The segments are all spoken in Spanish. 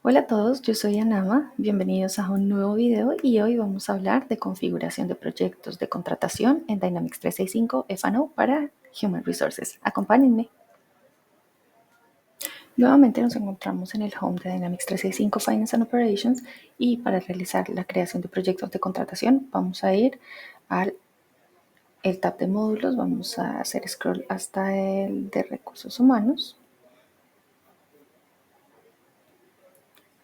Hola a todos, yo soy Anama, bienvenidos a un nuevo video y hoy vamos a hablar de configuración de proyectos de contratación en Dynamics 365 F&O para Human Resources. Acompáñenme. Nuevamente nos encontramos en el home de Dynamics 365 Finance and Operations y para realizar la creación de proyectos de contratación vamos a ir al tab de módulos, vamos a hacer scroll hasta el de recursos humanos.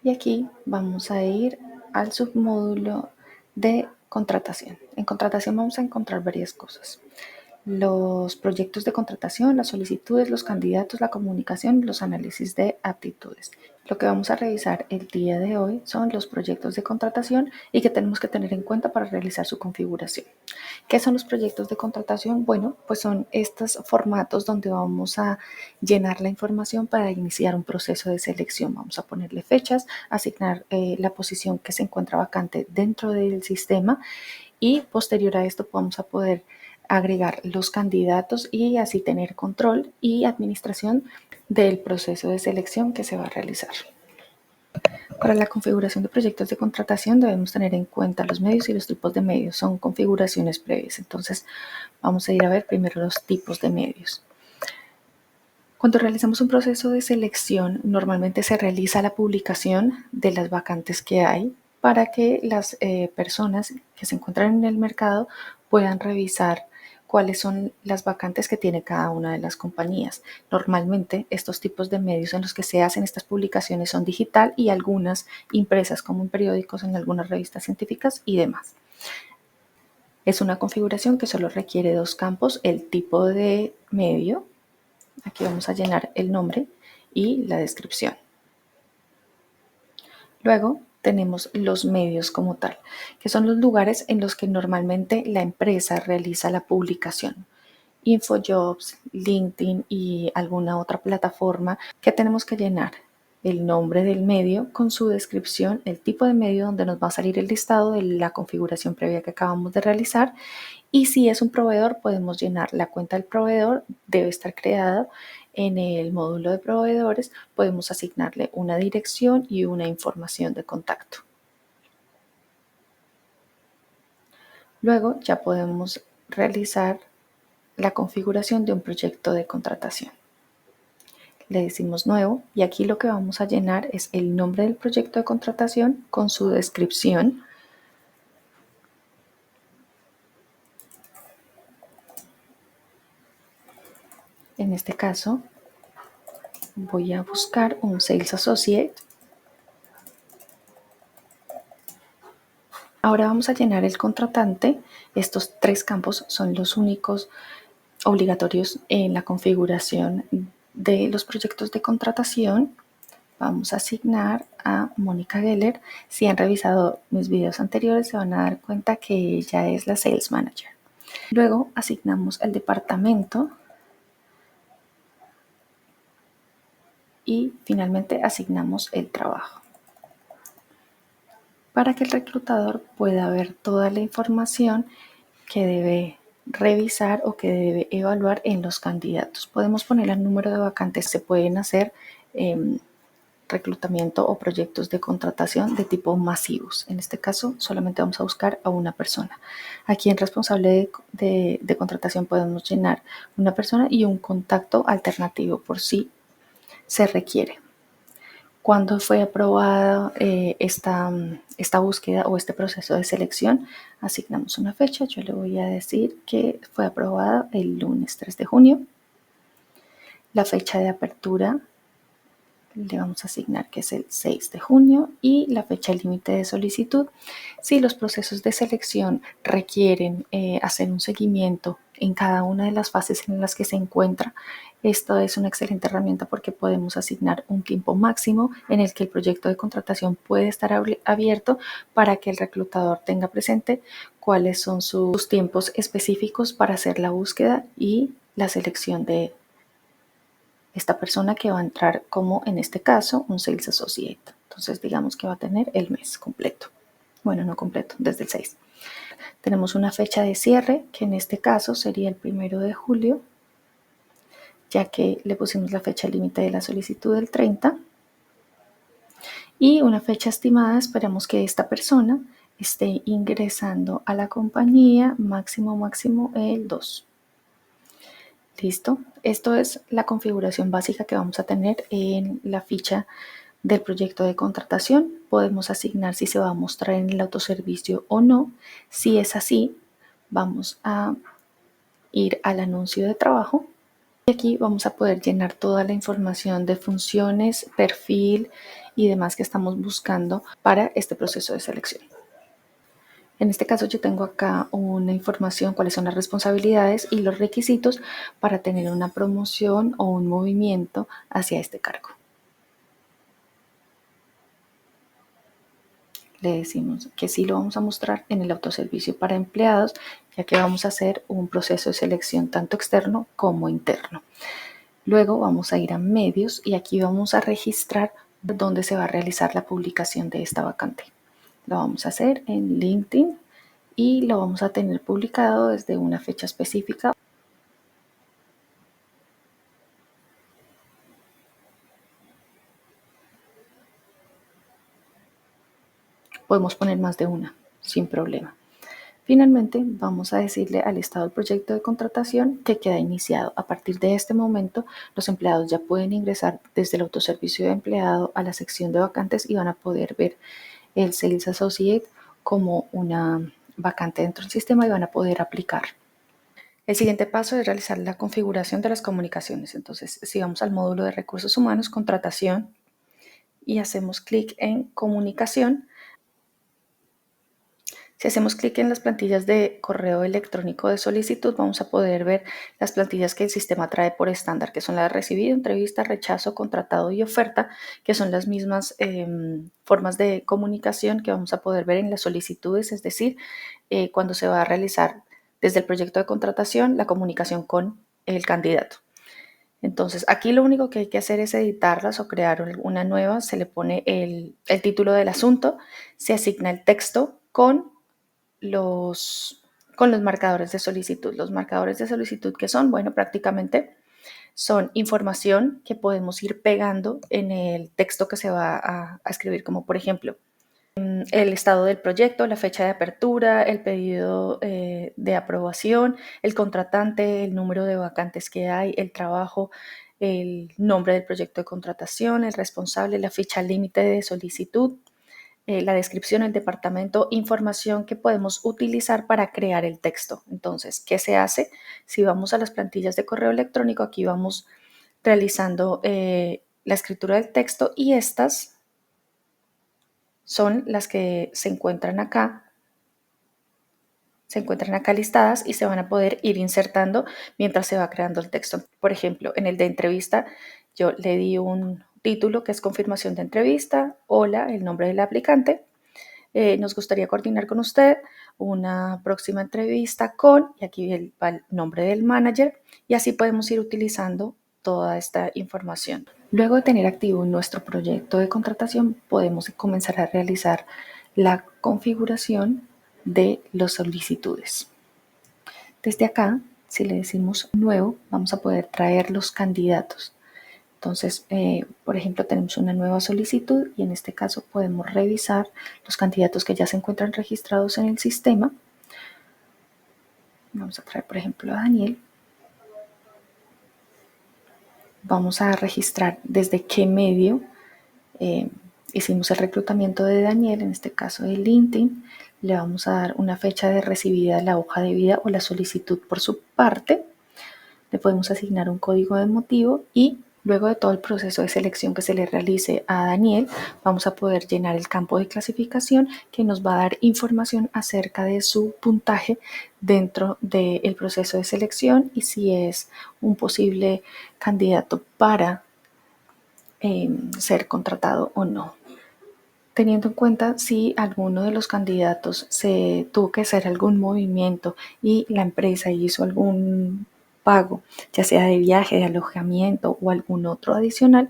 Y aquí vamos a ir al submódulo de contratación. En contratación vamos a encontrar varias cosas. Los proyectos de contratación, las solicitudes, los candidatos, la comunicación, los análisis de aptitudes. Lo que vamos a revisar el día de hoy son los proyectos de contratación y que tenemos que tener en cuenta para realizar su configuración. ¿Qué son los proyectos de contratación? Bueno, pues son estos formatos donde vamos a llenar la información para iniciar un proceso de selección. Vamos a ponerle fechas, asignar la posición que se encuentra vacante dentro del sistema y posterior a esto vamos a poder agregar los candidatos y así tener control y administración del proceso de selección que se va a realizar. Para la configuración de proyectos de contratación debemos tener en cuenta los medios y los tipos de medios. Son configuraciones previas. Entonces vamos a ir a ver primero los tipos de medios. Cuando realizamos un proceso de selección, normalmente se realiza la publicación de las vacantes que hay para que las personas que se encuentran en el mercado puedan revisar cuáles son las vacantes que tiene cada una de las compañías. Normalmente estos tipos de medios en los que se hacen estas publicaciones son digital y algunas impresas como en periódicos, en algunas revistas científicas y demás. Es una configuración que solo requiere dos campos, el tipo de medio. Aquí vamos a llenar el nombre y la descripción. Luego tenemos los medios como tal, que son los lugares en los que normalmente la empresa realiza la publicación. InfoJobs, LinkedIn y alguna otra plataforma que tenemos que llenar el nombre del medio con su descripción, el tipo de medio donde nos va a salir el listado de la configuración previa que acabamos de realizar y si es un proveedor podemos llenar la cuenta del proveedor, debe estar creada en el módulo de proveedores, podemos asignarle una dirección y una información de contacto. Luego ya podemos realizar la configuración de un proyecto de contratación. Le decimos nuevo y aquí lo que vamos a llenar es el nombre del proyecto de contratación con su descripción. En este caso voy a buscar un Sales Associate. Ahora vamos a llenar el contratante. Estos tres campos son los únicos obligatorios en la configuración de los proyectos de contratación. Vamos a asignar a Mónica Geller. Si han revisado mis videos anteriores se van a dar cuenta que ella es la Sales Manager. Luego asignamos el departamento y finalmente asignamos el trabajo. Para que el reclutador pueda ver toda la información que debe revisar o que debe evaluar en los candidatos. Podemos poner el número de vacantes, se pueden hacer reclutamiento o proyectos de contratación de tipo masivos. En este caso solamente vamos a buscar a una persona. Aquí en responsable de contratación podemos llenar una persona y un contacto alternativo por si se requiere. ¿Cuándo fue aprobada esta búsqueda o este proceso de selección? Asignamos una fecha. Yo le voy a decir que fue aprobada el lunes 3 de junio. La fecha de apertura le vamos a asignar que es el 6 de junio y la fecha límite de solicitud. Si los procesos de selección requieren hacer un seguimiento en cada una de las fases en las que se encuentra, esto es una excelente herramienta porque podemos asignar un tiempo máximo en el que el proyecto de contratación puede estar abierto para que el reclutador tenga presente cuáles son sus tiempos específicos para hacer la búsqueda y la selección de esta persona que va a entrar como, en este caso, un Sales Associate. Entonces, digamos que va a tener el mes completo. Bueno, no completo, desde el 6. Tenemos una fecha de cierre, que en este caso sería el 1 de julio, ya que le pusimos la fecha límite de la solicitud del 30. y una fecha estimada. Esperamos que esta persona esté ingresando a la compañía máximo el 2. Listo. Esto es la configuración básica que vamos a tener en la ficha del proyecto de contratación. Podemos asignar si se va a mostrar en el autoservicio o no. Si es así, vamos a ir al anuncio de trabajo y aquí vamos a poder llenar toda la información de funciones, perfil y demás que estamos buscando para este proceso de selección. En este caso yo tengo acá una información, cuáles son las responsabilidades y los requisitos para tener una promoción o un movimiento hacia este cargo. Le decimos que sí lo vamos a mostrar en el autoservicio para empleados, ya que vamos a hacer un proceso de selección tanto externo como interno. Luego vamos a ir a medios y aquí vamos a registrar dónde se va a realizar la publicación de esta vacante. Lo vamos a hacer en LinkedIn y lo vamos a tener publicado desde una fecha específica. Podemos poner más de una sin problema. Finalmente, vamos a decirle al estado del proyecto de contratación que queda iniciado. A partir de este momento, los empleados ya pueden ingresar desde el autoservicio de empleado a la sección de vacantes y van a poder ver el Sales Associate como una vacante dentro del sistema y van a poder aplicar. El siguiente paso es realizar la configuración de las comunicaciones. Entonces, si vamos al módulo de recursos humanos, contratación, y hacemos clic en comunicación, si hacemos clic en las plantillas de correo electrónico de solicitud, vamos a poder ver las plantillas que el sistema trae por estándar, que son la de recibido, entrevista, rechazo, contratado y oferta, que son las mismas formas de comunicación que vamos a poder ver en las solicitudes, es decir, cuando se va a realizar desde el proyecto de contratación la comunicación con el candidato. Entonces, aquí lo único que hay que hacer es editarlas o crear una nueva. Se le pone el título del asunto, se asigna el texto con los marcadores de solicitud. Los marcadores de solicitud, ¿qué son? Bueno, prácticamente son información que podemos ir pegando en el texto que se va a escribir, como por ejemplo, el estado del proyecto, la fecha de apertura, el pedido de aprobación, el contratante, el número de vacantes que hay, el trabajo, el nombre del proyecto de contratación, el responsable, la fecha límite de solicitud, la descripción, el departamento, información que podemos utilizar para crear el texto. Entonces, ¿qué se hace? Si vamos a las plantillas de correo electrónico, aquí vamos realizando la escritura del texto y estas son las que se encuentran acá listadas y se van a poder ir insertando mientras se va creando el texto. Por ejemplo, en el de entrevista, yo le di un título que es confirmación de entrevista, hola, el nombre del aplicante. Nos gustaría coordinar con usted una próxima entrevista con, y aquí va el nombre del manager, y así podemos ir utilizando toda esta información. Luego de tener activo nuestro proyecto de contratación, podemos comenzar a realizar la configuración de las solicitudes. Desde acá, si le decimos nuevo, vamos a poder traer los candidatos. Entonces, por ejemplo, tenemos una nueva solicitud y en este caso podemos revisar los candidatos que ya se encuentran registrados en el sistema. Vamos a traer, por ejemplo, a Daniel. Vamos a registrar desde qué medio hicimos el reclutamiento de Daniel, en este caso de LinkedIn. Le vamos a dar una fecha de recibida de la hoja de vida o la solicitud por su parte. Le podemos asignar un código de motivo y luego de todo el proceso de selección que se le realice a Daniel, vamos a poder llenar el campo de clasificación que nos va a dar información acerca de su puntaje dentro del proceso de selección y si es un posible candidato para ser contratado o no. Teniendo en cuenta si alguno de los candidatos se tuvo que hacer algún movimiento y la empresa hizo algún pago, ya sea de viaje, de alojamiento o algún otro adicional,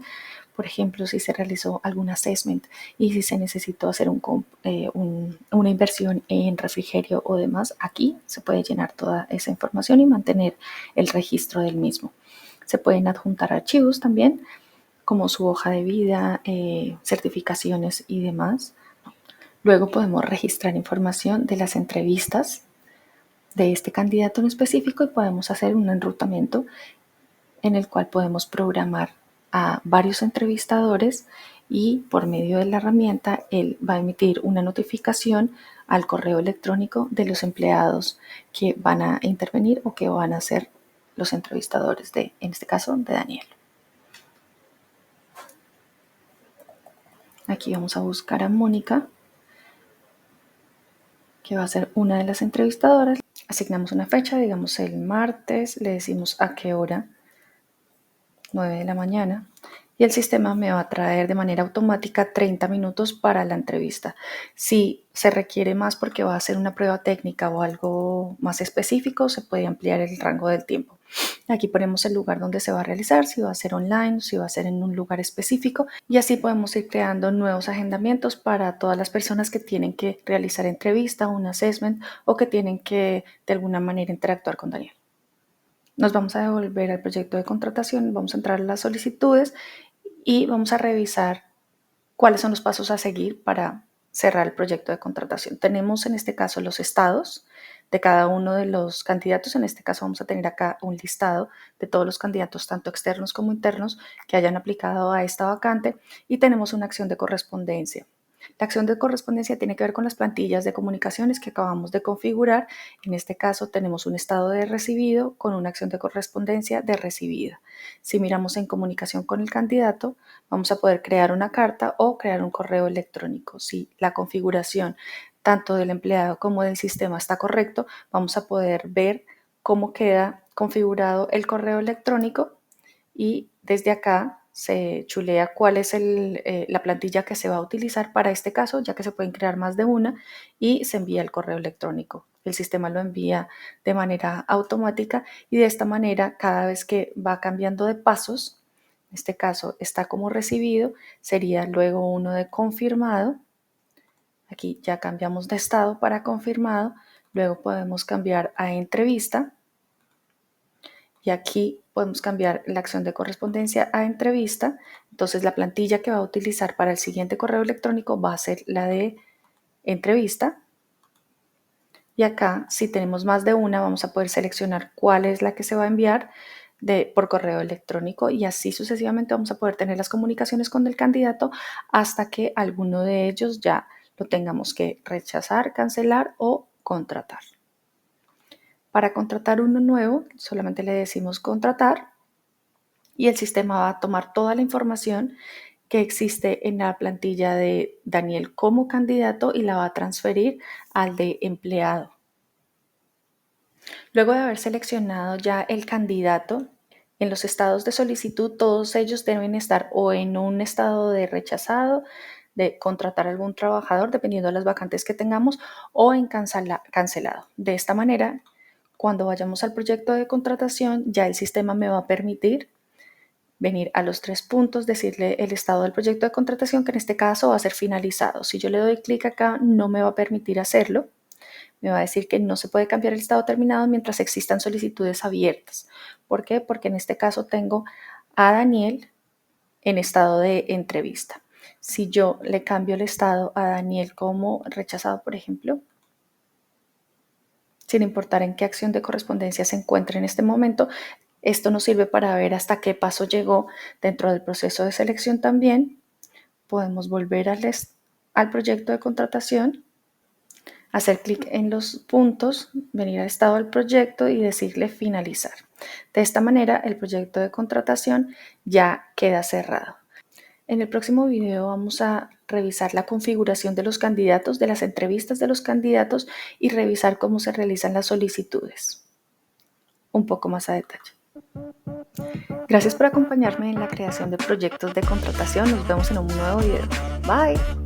por ejemplo, si se realizó algún assessment y si se necesitó hacer una inversión en refrigerio o demás, aquí se puede llenar toda esa información y mantener el registro del mismo. Se pueden adjuntar archivos también, como su hoja de vida, certificaciones y demás. Luego podemos registrar información de las entrevistas de este candidato en específico y podemos hacer un enrutamiento en el cual podemos programar a varios entrevistadores y por medio de la herramienta él va a emitir una notificación al correo electrónico de los empleados que van a intervenir o que van a ser los entrevistadores de, en este caso, de Daniel. Aquí vamos a buscar a Mónica, que va a ser una de las entrevistadoras. Asignamos una fecha, digamos el martes, le decimos a qué hora, 9 de la mañana, y el sistema me va a traer de manera automática 30 minutos para la entrevista. Si se requiere más porque va a ser una prueba técnica o algo más específico, se puede ampliar el rango del tiempo. Aquí ponemos el lugar donde se va a realizar, si va a ser online, si va a ser en un lugar específico, y así podemos ir creando nuevos agendamientos para todas las personas que tienen que realizar entrevista, un assessment o que tienen que de alguna manera interactuar con Daniel. Nos vamos a devolver al proyecto de contratación, vamos a entrar a las solicitudes y vamos a revisar cuáles son los pasos a seguir para cerrar el proyecto de contratación. Tenemos en este caso los estados de cada uno de los candidatos. En este caso vamos a tener acá un listado de todos los candidatos, tanto externos como internos, que hayan aplicado a esta vacante y tenemos una acción de correspondencia. La acción de correspondencia tiene que ver con las plantillas de comunicaciones que acabamos de configurar. En este caso tenemos un estado de recibido con una acción de correspondencia de recibida. Si miramos en comunicación con el candidato, vamos a poder crear una carta o crear un correo electrónico. Si la configuración tanto del empleado como del sistema está correcto, vamos a poder ver cómo queda configurado el correo electrónico y desde acá se chulea cuál es la plantilla que se va a utilizar para este caso, ya que se pueden crear más de una, y se envía el correo electrónico. El sistema lo envía de manera automática y de esta manera, cada vez que va cambiando de pasos, en este caso está como recibido, sería luego uno de confirmado. Aquí ya cambiamos de estado para confirmado, luego podemos cambiar a entrevista y aquí podemos cambiar la acción de correspondencia a entrevista. Entonces la plantilla que va a utilizar para el siguiente correo electrónico va a ser la de entrevista. Y acá, si tenemos más de una, vamos a poder seleccionar cuál es la que se va a enviar por correo electrónico y así sucesivamente vamos a poder tener las comunicaciones con el candidato hasta que alguno de ellos ya lo tengamos que rechazar, cancelar o contratar. Para contratar uno nuevo, solamente le decimos contratar y el sistema va a tomar toda la información que existe en la plantilla de Daniel como candidato y la va a transferir al de empleado. Luego de haber seleccionado ya el candidato, en los estados de solicitud todos ellos deben estar o en un estado de rechazado, de contratar a algún trabajador, dependiendo de las vacantes que tengamos, o en cancelado. De esta manera, cuando vayamos al proyecto de contratación, ya el sistema me va a permitir venir a los 3 puntos, decirle el estado del proyecto de contratación, que en este caso va a ser finalizado. Si yo le doy clic acá, no me va a permitir hacerlo. Me va a decir que no se puede cambiar el estado terminado mientras existan solicitudes abiertas. ¿Por qué? Porque en este caso tengo a Daniel en estado de entrevista. Si yo le cambio el estado a Daniel como rechazado, por ejemplo, sin importar en qué acción de correspondencia se encuentre en este momento, esto nos sirve para ver hasta qué paso llegó dentro del proceso de selección también. Podemos volver al proyecto de contratación, hacer clic en los puntos, venir al estado del proyecto y decirle finalizar. De esta manera, el proyecto de contratación ya queda cerrado. En el próximo video vamos a revisar la configuración de los candidatos, de las entrevistas de los candidatos y revisar cómo se realizan las solicitudes un poco más a detalle. Gracias por acompañarme en la creación de proyectos de contratación. Nos vemos en un nuevo video. Bye.